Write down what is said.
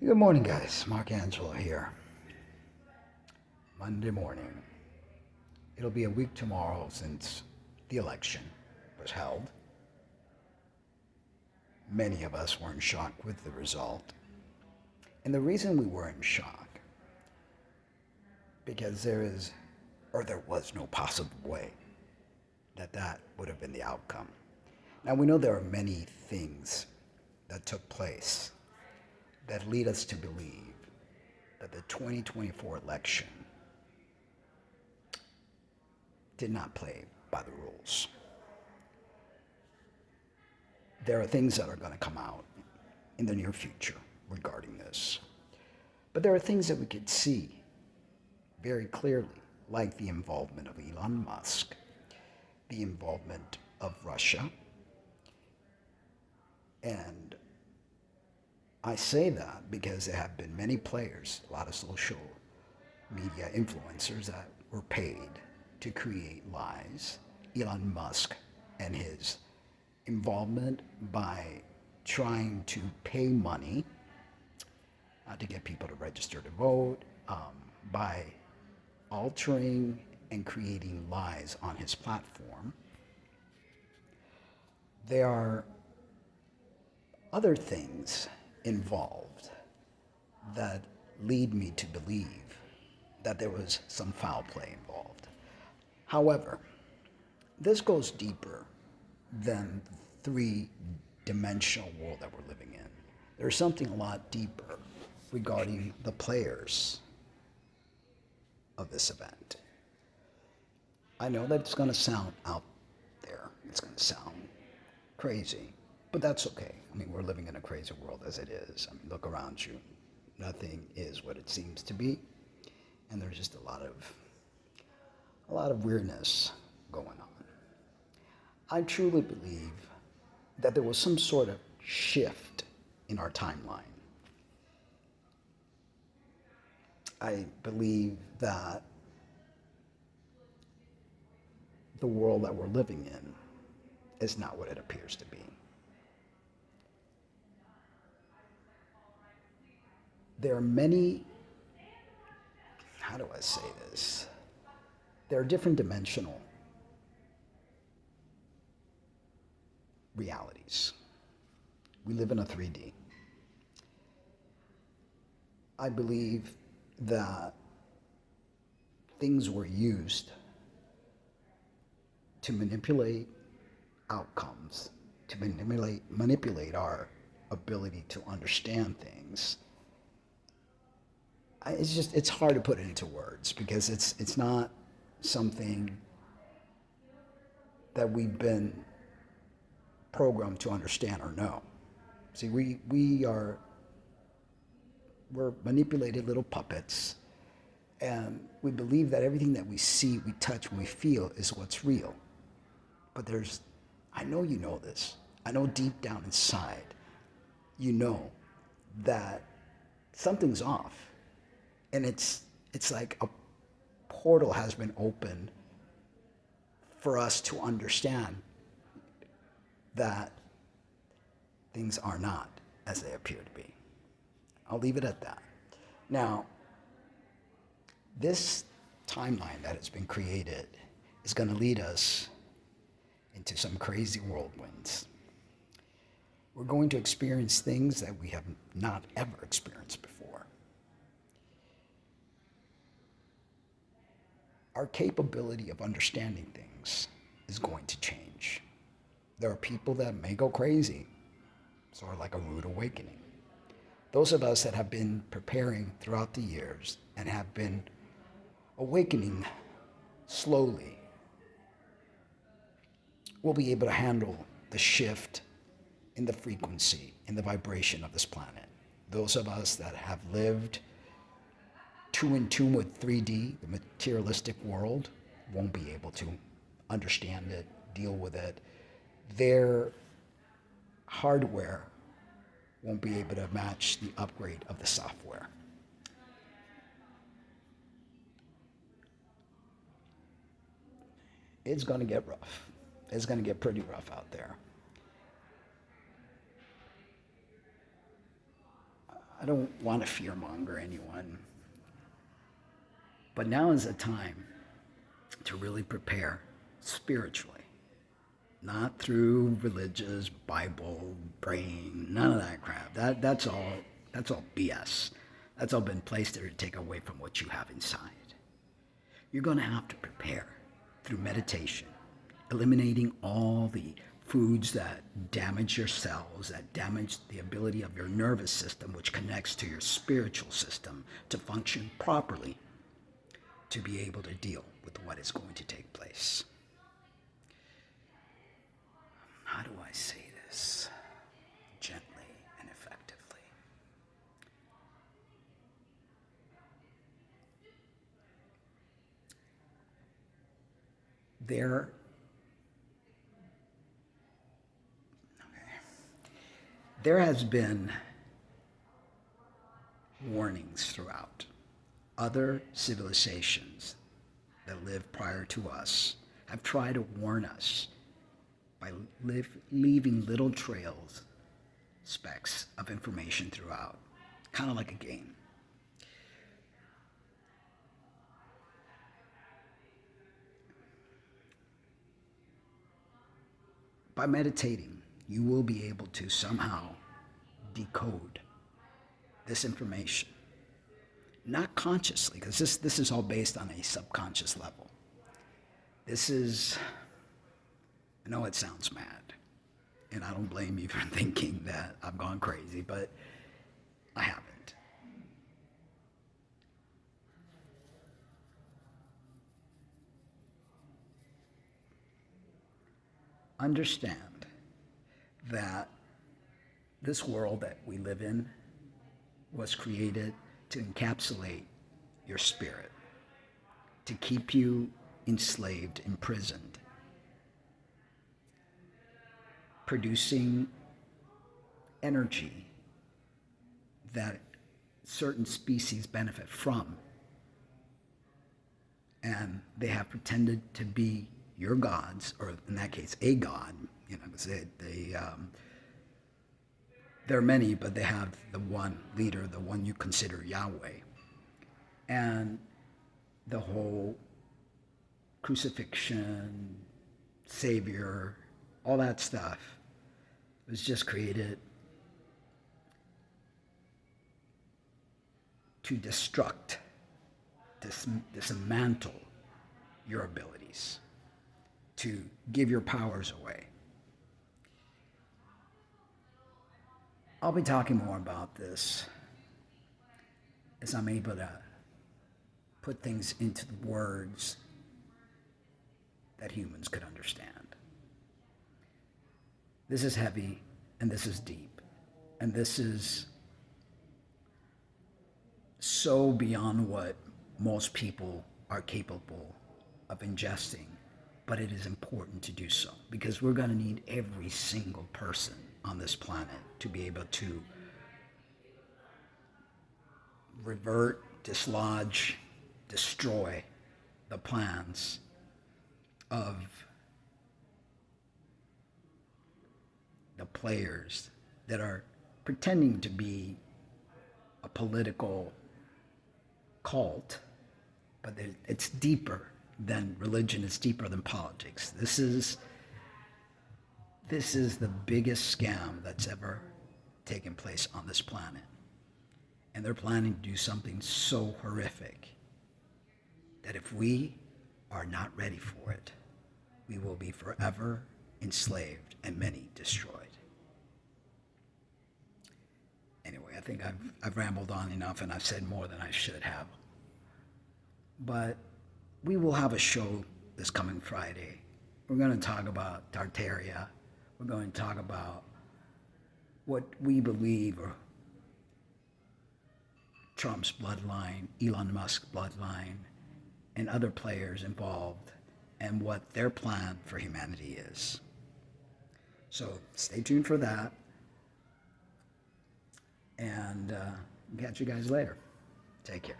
Good morning, guys. Mark Angelo here. Monday morning. It'll be a week tomorrow since the election was held. Many of us were in shock with the result. And the reason we were in shock, because there was no possible way that would have been the outcome. Now, we know there are many things that took place that lead us to believe that the 2024 election did not play by the rules. There are things that are going to come out in the near future regarding this. But there are things that we could see very clearly, like the involvement of Elon Musk, the involvement of Russia, and I say that because there have been many players, a lot of social media influencers that were paid to create lies. Elon Musk and his involvement by trying to pay money to get people to register to vote, by altering and creating lies on his platform. There are other things involved that lead me to believe that there was some foul play involved. However, this goes deeper than the three-dimensional world that we're living in. There's something a lot deeper regarding the players of this event. I know that it's going to sound out there. It's going to sound crazy, but that's okay. I mean, we're living in a crazy world as it is. I mean, look around you. Nothing is what it seems to be, and there's just a lot of weirdness going on. I truly believe that there was some sort of shift in our timeline. I believe that the world that we're living in is not what it appears to be. There are many, how do I say this? There are different dimensional realities. We live in a 3D. I believe that things were used to manipulate outcomes, to manipulate our ability to understand things. It's hard to put it into words because it's not something that we've been programmed to understand or know. See, we're manipulated little puppets, and we believe that everything that we see, we touch, we feel is what's real. But I know you know this. I know deep down inside, you know that something's off. And it's like a portal has been opened for us to understand that things are not as they appear to be. I'll leave it at that. Now, this timeline that has been created is going to lead us into some crazy whirlwinds. We're going to experience things that we have not ever experienced before. Our capability of understanding things is going to change. There are people that may go crazy, sort of like a rude awakening. Those of us that have been preparing throughout the years and have been awakening slowly will be able to handle the shift in the frequency, in the vibration of this planet. Those of us that have lived in tune with 3D, the materialistic world, won't be able to understand it, deal with it. Their hardware won't be able to match the upgrade of the software. It's going to get rough. It's going to get pretty rough out there. I don't want to fearmonger anyone, but now is a time to really prepare spiritually, not through religious, Bible, praying, none of that crap. That's all BS. That's all been placed there to take away from what you have inside. You're going to have to prepare through meditation, eliminating all the foods that damage your cells, that damage the ability of your nervous system, which connects to your spiritual system, to function properly, to be able to deal with what is going to take place. How do I say this gently and effectively? There has been warnings throughout. Other civilizations that lived prior to us have tried to warn us by leaving little trails, specks of information throughout, kind of like a game. By meditating, you will be able to somehow decode this information. Not consciously, because this is all based on a subconscious level. This is, I know it sounds mad, and I don't blame you for thinking that I've gone crazy, but I haven't. Understand that this world that we live in was created to encapsulate your spirit, to keep you enslaved, imprisoned, producing energy that certain species benefit from. And they have pretended to be your gods, or in that case, a god. You know, there are many, but they have the one leader, the one you consider Yahweh. And the whole crucifixion, savior, all that stuff was just created to destruct, dismantle your abilities, to give your powers away. I'll be talking more about this as I'm able to put things into the words that humans could understand. This is heavy, and this is deep, and this is so beyond what most people are capable of ingesting, but it is important to do so because we're going to need every single person on this planet to be able to revert, dislodge, destroy the plans of the players that are pretending to be a political cult, but it's deeper than religion, it's deeper than politics. This is the biggest scam that's ever taken place on this planet. And they're planning to do something so horrific that if we are not ready for it, we will be forever enslaved and many destroyed. Anyway, I think I've rambled on enough and I've said more than I should have. But we will have a show this coming Friday. We're going to talk about Tartaria. We're going to talk about what we believe are Trump's bloodline, Elon Musk's bloodline, and other players involved, and what their plan for humanity is. So stay tuned for that, and catch you guys later. Take care.